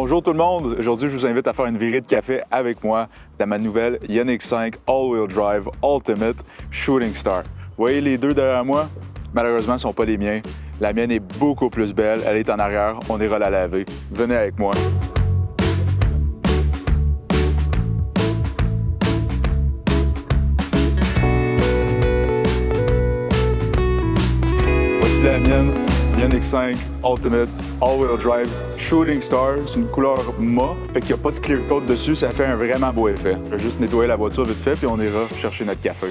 Bonjour tout le monde! Aujourd'hui, je vous invite à faire une virée de café avec moi dans ma nouvelle Ioniq 5 All-Wheel Drive Ultimate Shooting Star. Vous voyez les deux derrière moi? Malheureusement, ce ne sont pas les miens. La mienne est beaucoup plus belle. Elle est en arrière. On ira la laver. Venez avec moi. Voici la mienne, Ioniq 5 Ultimate All-Wheel Drive Shooting Star. C'est une couleur mat, fait qu'il n'y a pas de clear coat dessus, ça fait un vraiment beau effet. Je vais juste nettoyer la voiture vite fait, puis on ira chercher notre café.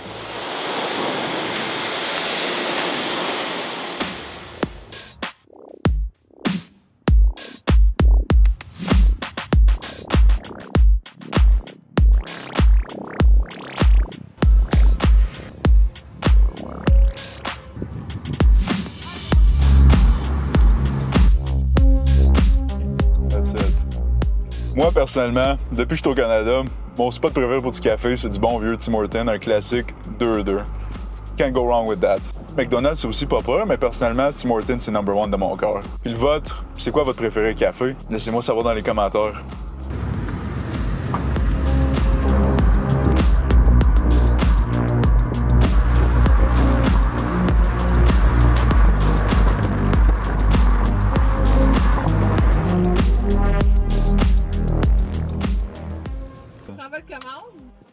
Moi, personnellement, depuis que je suis au Canada, mon spot préféré pour du café, c'est du bon vieux Tim Hortons, un classique 2-2. Can't go wrong with that. McDonald's, c'est aussi pas peur, mais personnellement, Tim Hortons, c'est number one de mon cœur. Puis le vôtre, c'est quoi votre préféré café? Laissez-moi savoir dans les commentaires.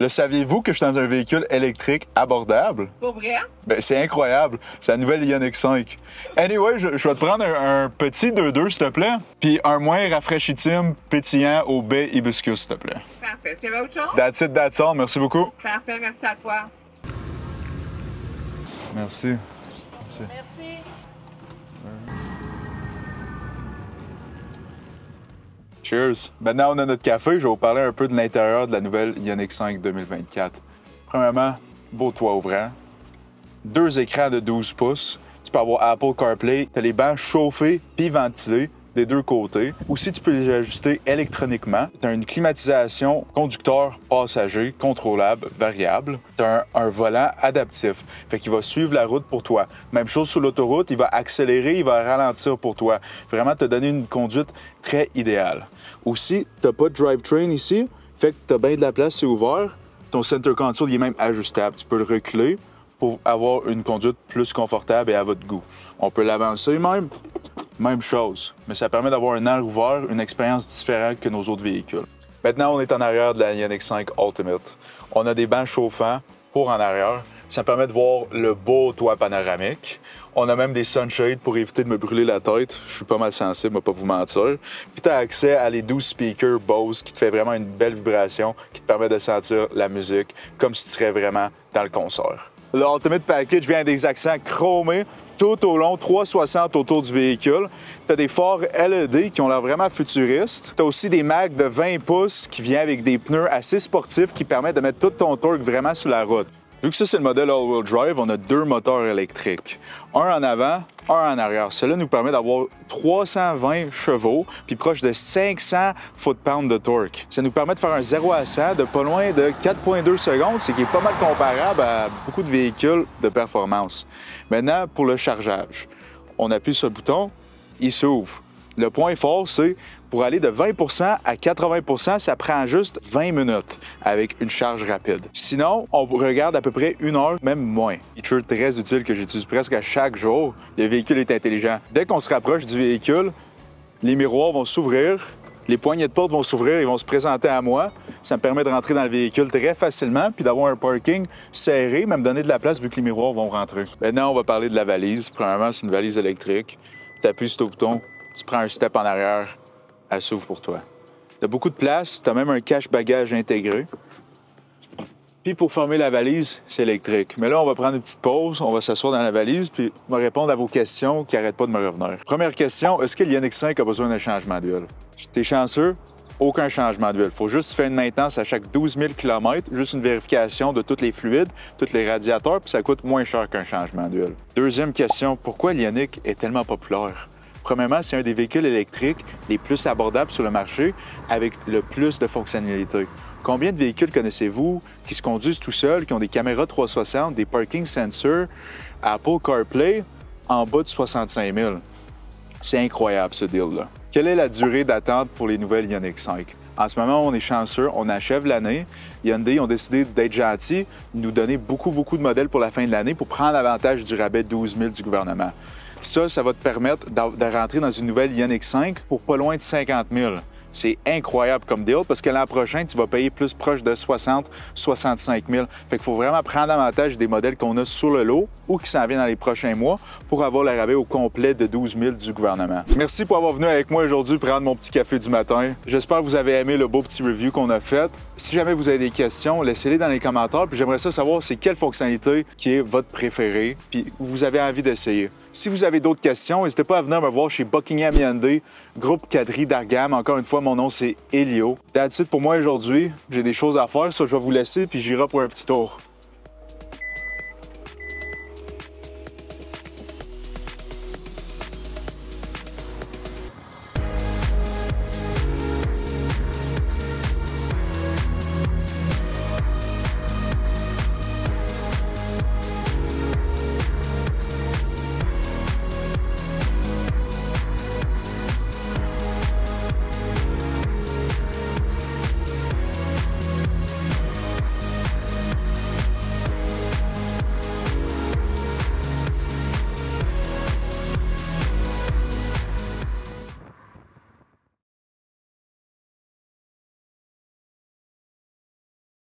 Le saviez-vous que je suis dans un véhicule électrique abordable? Pour vrai? Ben, c'est incroyable. C'est la nouvelle Ioniq 5. Anyway, je vais te prendre un petit 2-2, s'il te plaît, puis un moins rafraîchissime, pétillant au baie hibiscus, s'il te plaît. Parfait. Tu veux autre chose? That's it, that's all. Merci beaucoup. Parfait, merci à toi. Merci. Merci. Merci. Cheers! Maintenant, on a notre café. Je vais vous parler un peu de l'intérieur de la nouvelle Ioniq 5 2024. Premièrement, beau toit ouvrant. 2 écrans de 12 pouces. Tu peux avoir Apple CarPlay. Tu as les bancs chauffés puis ventilés des deux côtés. Aussi, tu peux les ajuster électroniquement. Tu as une climatisation conducteur-passager contrôlable, variable. Tu as un volant adaptif, fait qu'il va suivre la route pour toi. Même chose sur l'autoroute, il va accélérer, il va ralentir pour toi. Vraiment te donner une conduite très idéale. Aussi, tu n'as pas de drivetrain ici, fait que tu as bien de la place, c'est ouvert. Ton center console il est même ajustable. Tu peux le reculer pour avoir une conduite plus confortable et à votre goût. On peut l'avancer même. Même chose, mais ça permet d'avoir un air ouvert, une expérience différente que nos autres véhicules. Maintenant, on est en arrière de la Ioniq 5 Ultimate. On a des bancs chauffants pour en arrière. Ça permet de voir le beau toit panoramique. On a même des sunshades pour éviter de me brûler la tête. Je suis pas mal sensible, je vais pas vous mentir. Puis tu as accès à les 12 speakers Bose qui te fait vraiment une belle vibration, qui te permet de sentir la musique comme si tu serais vraiment dans le concert. Le Ultimate Package vient avec des accents chromés tout au long, 360 autour du véhicule. Tu as des phares LED qui ont l'air vraiment futuristes. Tu as aussi des Macs de 20 pouces qui viennent avec des pneus assez sportifs qui permettent de mettre tout ton torque vraiment sur la route. Vu que ça, c'est le modèle All-Wheel Drive, on a 2 moteurs électriques. Un en avant, un en arrière. Cela nous permet d'avoir 320 chevaux puis proche de 500 foot-pounds de torque. Ça nous permet de faire un 0 à 100 de pas loin de 4,2 secondes, ce qui est pas mal comparable à beaucoup de véhicules de performance. Maintenant, pour le chargeage, on appuie sur le bouton, il s'ouvre. Le point fort, c'est pour aller de 20 à 80 ça prend juste 20 minutes avec une charge rapide. Sinon, on regarde à peu près 1 heure, même moins. Feature très utile que j'utilise presque à chaque jour. Le véhicule est intelligent. Dès qu'on se rapproche du véhicule, les miroirs vont s'ouvrir, les poignées de porte vont s'ouvrir, ils vont se présenter à moi. Ça me permet de rentrer dans le véhicule très facilement puis d'avoir un parking serré, même donner de la place vu que les miroirs vont rentrer. Maintenant, on va parler de la valise. Premièrement, c'est une valise électrique. Tu appuies sur ton bouton, tu prends un step en arrière, elle s'ouvre pour toi. Tu as beaucoup de place, tu as même un cache-bagage intégré. Puis pour fermer la valise, c'est électrique. Mais là, on va prendre une petite pause, on va s'asseoir dans la valise puis me répondre à vos questions qui n'arrêtent pas de me revenir. Première question, est-ce que l'Ioniq 5 a besoin d'un changement d'huile? T'es chanceux? Aucun changement d'huile. Il faut juste faire une maintenance à chaque 12 000 km, juste une vérification de tous les fluides, tous les radiateurs, puis ça coûte moins cher qu'un changement d'huile. Deuxième question, pourquoi l'Ioniq est tellement populaire? Premièrement, c'est un des véhicules électriques les plus abordables sur le marché avec le plus de fonctionnalités. Combien de véhicules connaissez-vous qui se conduisent tout seuls, qui ont des caméras 360, des parking sensors, Apple CarPlay en bas de 65 000? C'est incroyable ce deal-là. Quelle est la durée d'attente pour les nouvelles Ioniq 5? En ce moment, on est chanceux, on achève l'année. Hyundai ont décidé d'être gentils, de nous donner beaucoup de modèles pour la fin de l'année pour prendre avantage du rabais de 12 000 du gouvernement. Ça va te permettre de rentrer dans une nouvelle Ioniq 5 pour pas loin de 50 000. C'est incroyable comme deal parce que l'an prochain, tu vas payer plus proche de 60 65 000. Fait qu'il faut vraiment prendre avantage des modèles qu'on a sur le lot ou qui s'en viennent dans les prochains mois pour avoir le rabais au complet de 12 000 du gouvernement. Merci pour avoir venu avec moi aujourd'hui prendre mon petit café du matin. J'espère que vous avez aimé le beau petit review qu'on a fait. Si jamais vous avez des questions, laissez-les dans les commentaires. Puis j'aimerais ça savoir c'est quelle fonctionnalité qui est votre préférée puis vous avez envie d'essayer. Si vous avez d'autres questions, n'hésitez pas à venir me voir chez Buckingham Hyundai, groupe Quadri d'Argam. Encore une fois, mon nom, c'est Elio. That's it pour moi aujourd'hui. J'ai des choses à faire, ça, je vais vous laisser, puis j'irai pour un petit tour.